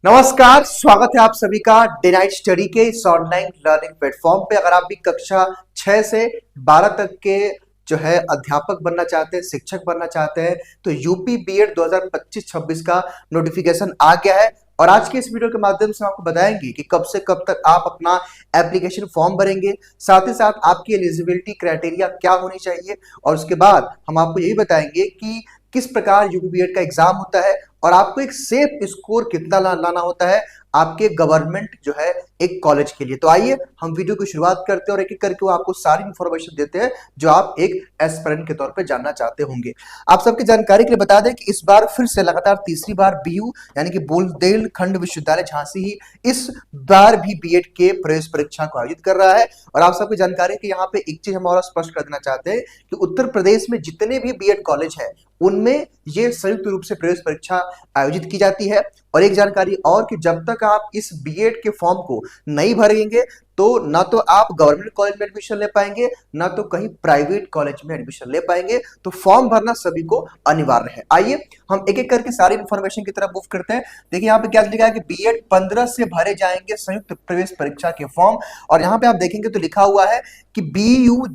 नमस्कार, स्वागत है आप सभी का डे नाइट स्टडी के इस ऑनलाइन लर्निंग प्लेटफॉर्म पे। अगर आप भी कक्षा 6 से 12 तक के जो है अध्यापक बनना चाहते हैं, शिक्षक बनना चाहते हैं, तो यूपी बीएड 2025-26 का नोटिफिकेशन आ गया है। और आज के इस वीडियो के माध्यम से आपको बताएंगे कि कब से कब तक आप अपना एप्लीकेशन फॉर्म भरेंगे, साथ ही साथ आपकी एलिजिबिलिटी क्राइटेरिया क्या होनी चाहिए, और उसके बाद हम आपको यही बताएंगे कि किस प्रकार यूपी बीएड का एग्जाम होता है और आपको एक सेफ स्कोर कितना लाना होता है आपके गवर्नमेंट जो है एक कॉलेज के लिए। तो आइए हम वीडियो की शुरुआत करते हैं और एक एक करके वो आपको सारी इंफॉर्मेशन देते हैं जो आप एक एस्पिरेंट के तौर पे जानना चाहते होंगे। आप सबकी जानकारी के लिए बता दें कि इस बार फिर से लगातार तीसरी बार बीयू यानी कि बुंदेलखंड विश्वविद्यालय झांसी ही इस बार भी बीएड के प्रवेश परीक्षा को आयोजित कर रहा है। और आप सबकी जानकारी कि यहाँ पे एक चीज हम और स्पष्ट कर देना चाहते हैं कि उत्तर प्रदेश में जितने भी बीएड कॉलेज है उनमें ये संयुक्त रूप से प्रवेश परीक्षा आयोजित की जाती है। और एक जानकारी और कि जब तक आप इस बीएड के फॉर्म को नहीं भरेंगे तो ना तो आप गवर्नमेंट कॉलेज में एडमिशन ले पाएंगे, ना तो कहीं प्राइवेट कॉलेज में एडमिशन ले पाएंगे। तो फॉर्म भरना सभी को अनिवार्य है। आइए हम एक एक करके सारी इंफॉर्मेशन की तरफ मूव करते हैं। देखिए यहाँ पे क्या लिखा है कि बीएड 15 से भरे जाएंगे संयुक्त प्रवेश परीक्षा के फॉर्म। और यहाँ पे आप देखेंगे तो लिखा हुआ है कि बीयू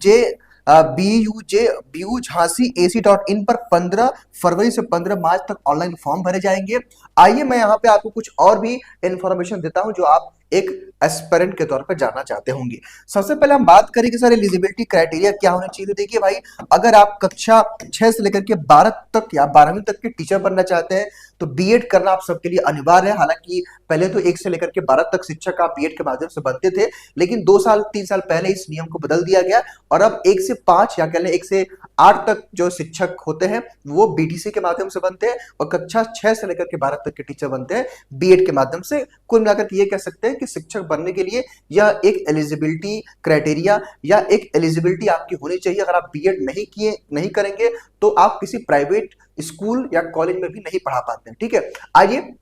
झांसी AC.in पर 15 फरवरी से 15 मार्च तक ऑनलाइन फॉर्म भरे जाएंगे। आइए मैं यहाँ पे आपको कुछ और भी इंफॉर्मेशन देता हूं जो आप एक एस्पिरेंट के तौर पर जानना चाहते होंगे। सबसे पहले हम बात करें कि सर एलिजिबिलिटी क्राइटेरिया क्या होना चाहिए। तो देखिए भाई, अगर आप कक्षा 6 से लेकर के 12 तक या 12वीं तक के टीचर बनना चाहते हैं तो बीएड करना आप सबके लिए अनिवार्य है। हालांकि पहले तो 1 से लेकर के 12 तक शिक्षक आप बीएड के माध्यम से बनते थे, लेकिन 2 साल 3 साल पहले इस नियम को बदल दिया गया और अब 1 से 5 या कह लें 1 से 8 तक जो शिक्षक होते हैं वो बीटीसी के माध्यम से बनते हैं और कक्षा 6 से लेकर के 12 तक के टीचर बनते हैं बीएड के माध्यम से। कुल मिलाकर के ये कह सकते हैं कि शिक्षक बनने के लिए यह एक एलिजिबिलिटी क्राइटेरिया या एक एलिजिबिलिटी आपकी होनी चाहिए। अगर आप बीएड नहीं करेंगे तो आप किसी प्राइवेट स्कूल या कॉलेज में भी नहीं पढ़ा पाते हैं। ठीक है, आइए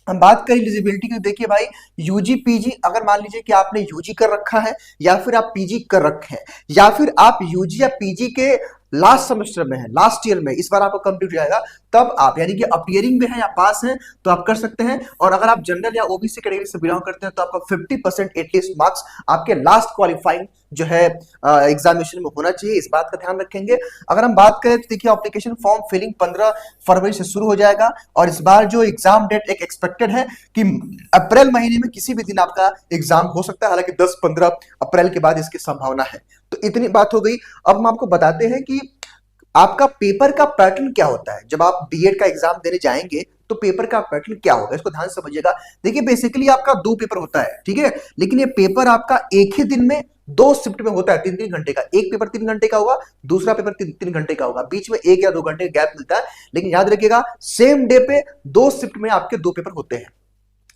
हम बात करें एलिजिबिलिटी की। देखिए भाई, यूजी पीजी, अगर मान लीजिए कि आपने यूजी कर रखा है या फिर आप पीजी कर रखे हैं या फिर आप यूजी या पीजी के लास्ट सेमेस्टर में है, लास्ट ईयर में, इस बार आपको कंप्लीट हो जाएगा, तब आप यानी कि अपीयरिंग में है या पास हैं तो आप कर सकते हैं। और अगर आप जनरल या ओबीसी कैटेगरी से बिलोंग करते हैं तो आपका 50% एटलीस्ट मार्क्स आपके लास्ट क्वालिफाइंग जो है एग्जामिनेशन में होना चाहिए। इस बात का ध्यान रखेंगे। अगर हम बात करें तो देखिए एप्लीकेशन फॉर्म फिलिंग 15 फरवरी से शुरू हो जाएगा और इस बार जो एग्जाम डेट एक एक्सपेक्टेड है कि अप्रैल महीने में किसी भी दिन आपका एग्जाम हो सकता है। हालांकि 10-15 अप्रैल के बाद इसकी संभावना है। तो इतनी बात हो गई। अब हम आपको बताते हैं कि आपका पेपर का पैटर्न क्या होता है। जब आप बीएड का एग्जाम देने जाएंगे तो पेपर का पैटर्न क्या होगा, इसको ध्यान से समझिएगा। देखिए बेसिकली आपका 2 पेपर होता है, ठीक है, लेकिन ये पेपर आपका एक ही दिन में 2 शिफ्ट में होता है, 3-3 घंटे का। एक पेपर 3 घंटे का होगा, दूसरा पेपर 3 घंटे का होगा, बीच में 1 या 2 घंटे का गैप मिलता है। लेकिन याद रखिएगा सेम डे पे 2 शिफ्ट में आपके 2 पेपर होते हैं।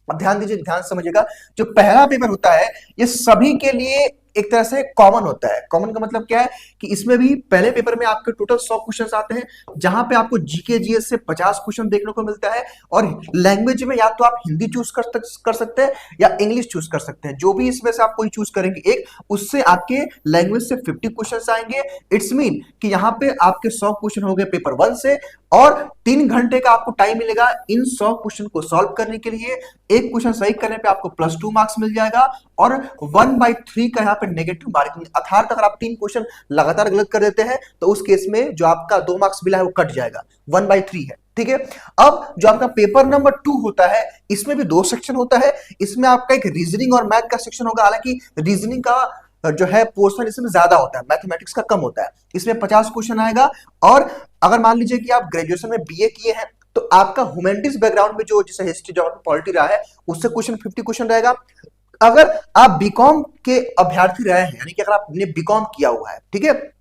अब ध्यान दीजिए, ध्यान समझिएगा। जो पहला पेपर होता है ये सभी के लिए एक तरह से कॉमन होता है। कॉमन का मतलब क्या है कि इसमें भी पहले पेपर में आपके टोटल 100 क्वेश्चंस आते हैं, जहां पे आपको जीके जीएस से 50 क्वेश्चन देखने को मिलता है। और लैंग्वेज में या तो आप हिंदी चूज कर सकते हैं या इंग्लिश चूज कर सकते हैं। जो भी इसमें से आप कोई चूज करेंगे एक, उससे आपके लैंग्वेज से 50 क्वेश्चन आएंगे। इट्स मीन कि यहाँ पे आपके 100 क्वेश्चन हो गए पेपर 1 से और 3 घंटे का आपको टाइम मिलेगा इन 100 क्वेश्चन को सॉल्व करने के लिए। एक क्वेश्चन सही करने पे आपको +2 मार्क्स मिल जाएगा और 1/3 का यहाँ पे नेगेटिव मार्किंग, अर्थात अगर आप 3 क्वेश्चन लगातार गलत कर देते हैं तो उस केस में जो आपका 2 मार्क्स मिला है वो कट जाएगा, 1/3 है। ठीक है, अब जो आपका पेपर नंबर 2 होता है इसमें भी 2 सेक्शन होता है। इसमें आपका एक रीजनिंग और मैथ का सेक्शन होगा। हालांकि रीजनिंग का जो है पोर्शन इसमें ज्यादा होता है, मैथमेटिक्स का कम होता है। इसमें 50 क्वेश्चन आएगा। और अगर मान लीजिए कि आप ग्रेजुएशन में बीए किए हैं तो आपका ह्यूमैनिटीज बैकग्राउंड में जो जैसे हिस्ट्री ज्योग्राफी पॉलिटी रहा है उससे 50 क्वेश्चन रहेगा। अगर आप बीकॉम के अभ्यर्थी रहे हैं यानी कि अगर आपने बीकॉम किया हुआ है, ठीक है,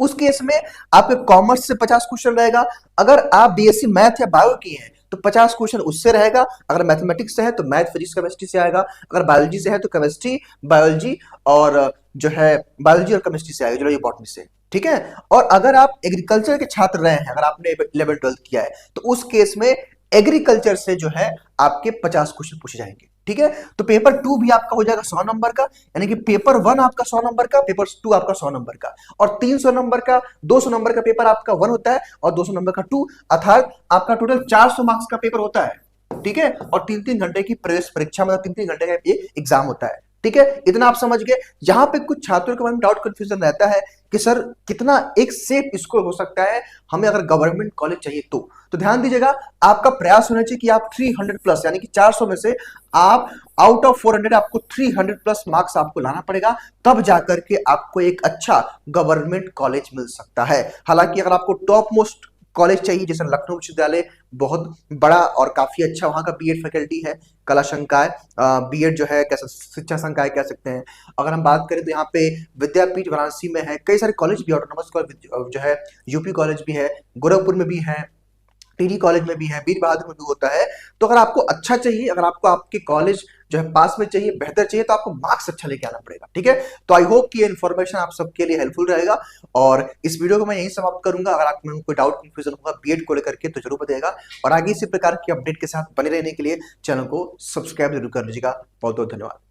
उस केस में आपके कॉमर्स से 50 क्वेश्चन रहेगा। अगर आप बीएससी मैथ या बायो किए हैं तो 50 क्वेश्चन उससे रहेगा। अगर मैथमेटिक्स से है तो मैथ फिजिक्स केमिस्ट्री से आएगा। अगर बायोलॉजी से है तो केमिस्ट्री बायोलॉजी और जो है बायोलॉजी और केमिस्ट्री से आएगा, जो ये बॉटनी से। ठीक है, और अगर आप एग्रीकल्चर के छात्र रहे हैं, अगर आपने 11-12 किया है तो उस केस में एग्रीकल्चर से जो है आपके 50 क्वेश्चन पूछे जाएंगे। ठीक है, तो पेपर 2 भी आपका हो जाएगा 100 नंबर का, यानी कि पेपर 1 आपका 100 नंबर का, पेपर 2 आपका 100 नंबर का। और 300 नंबर का 200 नंबर का पेपर आपका 1 होता है और 200 नंबर का 2, अर्थात आपका टोटल 400 मार्क्स का पेपर होता है। ठीक है, और 3-3 घंटे की प्रवेश परीक्षा, मतलब 3-3 घंटे का ये एग्जाम होता है। ठीक है, इतना आप समझ गए। यहाँ पे कुछ छात्रों के मन में डाउट कंफ्यूजन रहता है कि सर कितना एक सेफ स्कोर हो सकता है हमें अगर गवर्नमेंट कॉलेज चाहिए तो ध्यान दीजिएगा, आपका प्रयास होना चाहिए कि आप 300 प्लस, यानी कि 400 में से आप आउट ऑफ 400 आपको 300 प्लस मार्क्स आपको लाना पड़ेगा, तब जाकर के आपको एक अच्छा गवर्नमेंट कॉलेज मिल सकता है। हालांकि अगर आपको टॉप मोस्ट कॉलेज चाहिए, जैसे लखनऊ विश्वविद्यालय बहुत बड़ा और काफी अच्छा वहां का बीएड फैकल्टी है, कला संकाय बीएड जो है, कैसे शिक्षा संकाय कह सकते हैं। अगर हम बात करें तो यहाँ पे विद्यापीठ वाराणसी में है, कई सारे कॉलेज भी, ऑटोनॉमस कॉलेज जो है, यूपी कॉलेज भी है, गोरखपुर में भी है, टीडी कॉलेज में भी है, वीर बहादुर में भी होता है। तो अगर आपको अच्छा चाहिए, अगर आपको आपके कॉलेज जो है पास में चाहिए, बेहतर चाहिए, तो आपको मार्क्स अच्छा लेके आना पड़ेगा। ठीक है, तो आई होप कि ये इन्फॉर्मेशन आप सबके लिए हेल्पफुल रहेगा, और इस वीडियो को मैं यहीं समाप्त करूंगा। अगर आप में कोई डाउट कंफ्यूजन होगा बीएड को लेकर के तो जरूर बताइएगा, और आगे इसी प्रकार की अपडेट के साथ बने रहने के लिए चैनल को सब्सक्राइब जरूर कर लीजिएगा। बहुत बहुत धन्यवाद।